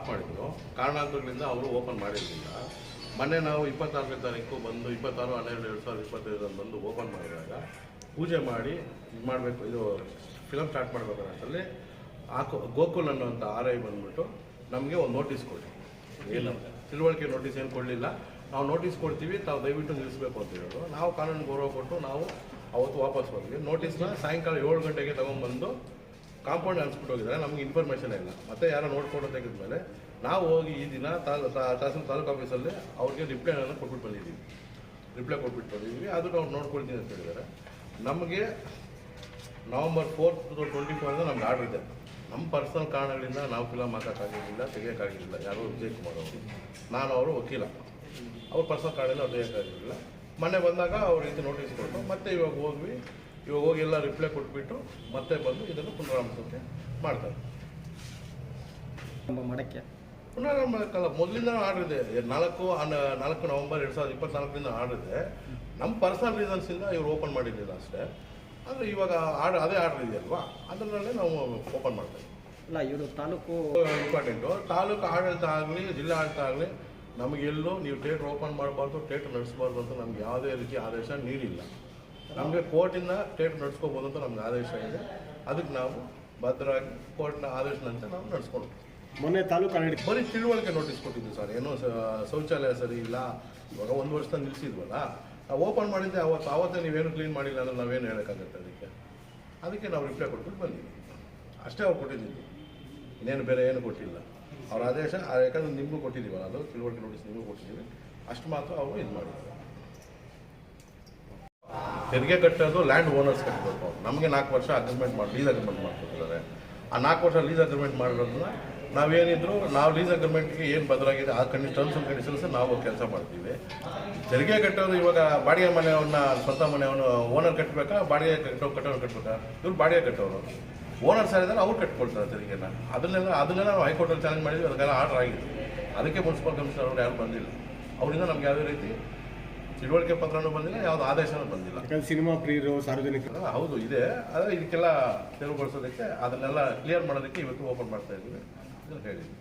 Stop ಮಾಡಿದ್ರು. ಕಾರಣಾಂತರಗಳಿಂದ ಅವರು ಓಪನ್ ಮಾಡಿರಲಿಲ್ಲ. ಮೊನ್ನೆ ನಾವು 24ನೇ ತಾರೀಕು ಬಂದು 26/12/2025 ಬಂದು ಓಪನ್ ಮಾಡಿದಾಗ ಪೂಜೆ ಮಾಡಿ ಇದು ಮಾಡಬೇಕು, ಇದು ಫಿಲಮ್ ಸ್ಟಾರ್ಟ್ ಮಾಡಬೇಕು ಅಷ್ಟರಲ್ಲಿ ಗೋಕುಲ್ ಅನ್ನೋಂಥ RI ಬಂದ್ಬಿಟ್ಟು ನಮಗೆ ಒಂದು ನೋಟಿಸ್ ಕೊಡಿ. ಏನು ತಿಳುವಳಿಕೆ ನೋಟಿಸ್ ಏನು ಕೊಡಲಿಲ್ಲ. ನಾವು ನೋಟಿಸ್ ಕೊಡ್ತೀವಿ, ತಾವು ದಯವಿಟ್ಟು ನಿಲ್ಲಿಸಬೇಕು ಅಂತ ಹೇಳೋದು. ನಾವು ಕಾನೂನು ಗೌರವ ಕೊಟ್ಟು ನಾವು ಅವತ್ತು ವಾಪಸ್ ಬಂದ್ವಿ. ನೋಟಿಸ್ನ ಸಾಯಂಕಾಲ 7 ಗಂಟೆಗೆ ತೊಗೊಂಡ್ಬಂದು ಕಾಂಪೌಂಡ್ ಅನ್ಸ್ಬಿಟ್ಟು ಹೋಗಿದ್ದಾರೆ. ನಮಗೆ ಇನ್ಫಾರ್ಮೇಷನ್ ಇಲ್ಲ. ಮತ್ತೆ ಯಾರೋ ನೋಡ್ಕೊಂಡು ತೆಗೆದ್ಮೇಲೆ ನಾವು ಹೋಗಿ ಈ ದಿನ ತಾಲೂಕು ಆಫೀಸಲ್ಲಿ ಅವ್ರಿಗೆ ರಿಪ್ಲೈನ ಕೊಟ್ಬಿಟ್ಟು ಬಂದಿದ್ದೀವಿ. ಅದಕ್ಕೆ ಅವ್ರು ನೋಡ್ಕೊಳ್ತೀನಿ ಅಂತ ಹೇಳಿದ್ದಾರೆ. ನಮಗೆ November 4, 2024 ನಮ್ಗೆ ಆರ್ಡರ್ ಇದೆ. ನಮ್ಮ ಪರ್ಸನಲ್ ಕಾರಣಗಳಿಂದ ನಾವು ಫಿಲಮ್ ಹಾಕೋಕ್ಕಾಗಿರಲಿಲ್ಲ, ತೆಗಿಯೋಕ್ಕಾಗಿರಲಿಲ್ಲ. ಯಾರು ವಿಜಯಕುಮಾರ್ ಅವರು, ನಾನು ಅವರು ವಕೀಲ, ಅವ್ರ ಪರ್ಸನಲ್ ಕಾರಣದಿಂದ ಅವ್ರು ತೆಗಿಯೋಕ್ಕಾಗಿರಲಿಲ್ಲ. ಮೊನ್ನೆ ಬಂದಾಗ ಅವ್ರ ರೀತಿ ನೋಟಿಸ್ ಕೊಟ್ಟು ಮತ್ತೆ ಇವಾಗ ಹೋಗಿ ಎಲ್ಲ ರಿಪ್ಲೈ ಕೊಟ್ಬಿಟ್ಟು ಮತ್ತೆ ಬಂದು ಇದನ್ನು ಪುನರಾರಂಭಿಸೋಕ್ಕೆ ಮಾಡ್ತಾರೆ. ಪುನರಾರಂಭಕ್ಕಲ್ಲ, ಮೊದಲಿಂದ ಆರ್ಡರ್ ಇದೆ. 4 November 2024 ಆರ್ಡರ್ ಇದೆ. ನಮ್ಮ ಪರ್ಸನಲ್ ರೀಸನ್ಸಿಂದ ಇವ್ರು ಓಪನ್ ಮಾಡಿರಲಿಲ್ಲ ಅಷ್ಟೇ. ಅಂದರೆ ಇವಾಗ ಅದೇ ಆರ್ಡರ್ ಇದೆಯಲ್ವಾ, ಅದರಲ್ಲೇ ನಾವು ಓಪನ್ ಮಾಡ್ತೀವಿ. ಇಲ್ಲ, ಇವರು ತಾಲೂಕು ಇಂಪಾರ್ಟೆಂಟು. ತಾಲೂಕು ಆಡಳಿತ ಆಗಲಿ, ಜಿಲ್ಲಾ ಆಡಳಿತ ಆಗಲಿ, ನಮಗೆಲ್ಲೂ ನೀವು ಥಿಯೇಟ್ರ್ ಓಪನ್ ಮಾಡಬಾರ್ದು, ಥಿಯೇಟ್ರ್ ನಡೆಸಬಾರ್ದು ಅಂತ ನಮ್ಗೆ ಯಾವುದೇ ರೀತಿ ಆದೇಶ ನೀಡಿಲ್ಲ. ನಮಗೆ ಕೋರ್ಟಿಂದ ಥಿಯೇಟ್ರ್ ನಡೆಸ್ಕೋಬೋದು ಅಂತ ನಮ್ಗೆ ಆದೇಶ ಇದೆ. ಅದಕ್ಕೆ ನಾವು ಭದ್ರವಾಗಿ ಕೋರ್ಟ್ನ ಆದೇಶದಂತೆ ನಾವು ನಡೆಸ್ಕೊಂಡು ಮೊನ್ನೆ ತಾಲೂಕು ಬರೀ ತಿಳುವಳಿಕೆ ನೋಟಿಸ್ ಕೊಟ್ಟಿದ್ವಿ ಸರ್. ಏನೋ ಶೌಚಾಲಯ ಸರಿ ಇಲ್ಲ, ಇವಾಗ 1 ವರ್ಷದ ನಿಲ್ಲಿಸಿದ್ವಲ್ಲ, ನಾವು ಓಪನ್ ಮಾಡಿದ್ದೆ ಅವತ್ತೇ ನೀವೇನು ಕ್ಲೀನ್ ಮಾಡಿಲ್ಲ ಅಂದ್ರೆ ನಾವೇನು ಹೇಳೋಕ್ಕಾಗತ್ತೆ. ಅದಕ್ಕೆ ನಾವು ರಿಪ್ಲೈ ಕೊಟ್ಬಿಟ್ಟು ಬಂದಿದ್ವಿ ಅಷ್ಟೇ. ಅವ್ರು ಕೊಟ್ಟಿದ್ದೀವಿ, ಇನ್ನೇನು ಬೇರೆ ಏನು ಕೊಟ್ಟಿಲ್ಲ. ಅವ್ರ ಆದೇಶ ಯಾಕಂದ್ರೆ ನಿಮಗೂ ಕೊಟ್ಟಿದ್ದೀವಲ್ಲ, ಅದು ತಿಳುವಳಿಕೆ ನೋಟಿಸ್ ನಿಮಗೂ ಕೊಟ್ಟಿದ್ದೀವಿ, ಅಷ್ಟು ಮಾತ್ರ ಅವರು ಇದು ಮಾಡಿದ್ದಾರೆ. ತೆರಿಗೆ ಕಟ್ಟೋದು ಲ್ಯಾಂಡ್ ಓನರ್ಸ್ ಕಟ್ಟಬೇಕು. ನಮಗೆ 4 ವರ್ಷ ಲೀಸ್ ಅಗ್ರಿಮೆಂಟ್ ಮಾಡ್ಕೊತಿದ್ದಾರೆ. ಆ 4 ವರ್ಷ ಲೀಸ್ ಅಗ್ರಿಮೆಂಟ್ ಮಾಡಿರೋದನ್ನ ನಾವೇನಿದ್ರು ನಾವು ಲೀಸ್ ಅಗ್ರಿಮೆಂಟ್ಗೆ ಏನು ಬದಲಾಗಿದೆ ಆ ಟರ್ಮ್ಸ್ ಆ್ಯಂಡ್ ಕಂಡೀಷನ್ಸ್ ನಾವು ಕೆಲಸ ಮಾಡ್ತೀವಿ. ತೆರಿಗೆ ಕಟ್ಟೋದು ಇವಾಗ ಬಾಡಿಗೆ ಮನೆಯವನ್ನ ಸ್ವಂತ ಮನೆಯವನು ಓನರ್ ಕಟ್ಟಬೇಕಾ, ಬಾಡಿಗೆ ಕಟ್ಟೋರು ಕಟ್ಟಬೇಕಾ? ಇವ್ರು ಬಾಡಿಗೆ ಕಟ್ಟೋರು, ಓನರ್ ಸಾರಿದ್ರೆ ಅವ್ರು ಕಟ್ಕೊಳ್ತಾರೆ ತೆರಿಗೆನ. ಅದನ್ನೆಲ್ಲ ನಾವು ಹೈಕೋರ್ಟಲ್ಲಿ ಚಾಲೆಂಜ್ ಮಾಡಿದ್ವಿ. ಅದಕ್ಕೆಲ್ಲ ಆರ್ಡರ್ ಆಗಿದೆ. ಅದಕ್ಕೆ ಮುನ್ಸಿಪಲ್ ಕಮಿಷನರ್ ಅವ್ರು ಯಾರು ಬಂದಿಲ್ಲ. ಅವರಿಂದ ನಮ್ಗೆ ಯಾವುದೇ ರೀತಿ ತಿಳುವಳಿಕೆ ಪತ್ರನೂ ಬಂದಿಲ್ಲ, ಯಾವುದು ಆದೇಶನೂ ಬಂದಿಲ್ಲ. ಸಿನಿಮಾ ಪ್ರಿಯರು, ಸಾರ್ವಜನಿಕರು ಹೌದು ಇದೆ. ಆದರೆ ಇದಕ್ಕೆಲ್ಲ ತೆರವುಗೊಳಿಸೋದಕ್ಕೆ ಅದನ್ನೆಲ್ಲ ಕ್ಲಿಯರ್ ಮಾಡೋದಕ್ಕೆ ಇವತ್ತು ಓಪನ್ ಮಾಡ್ತಾ ಇದ್ದೀವಿ ಅಂತ ಹೇಳಿದ್ವಿ.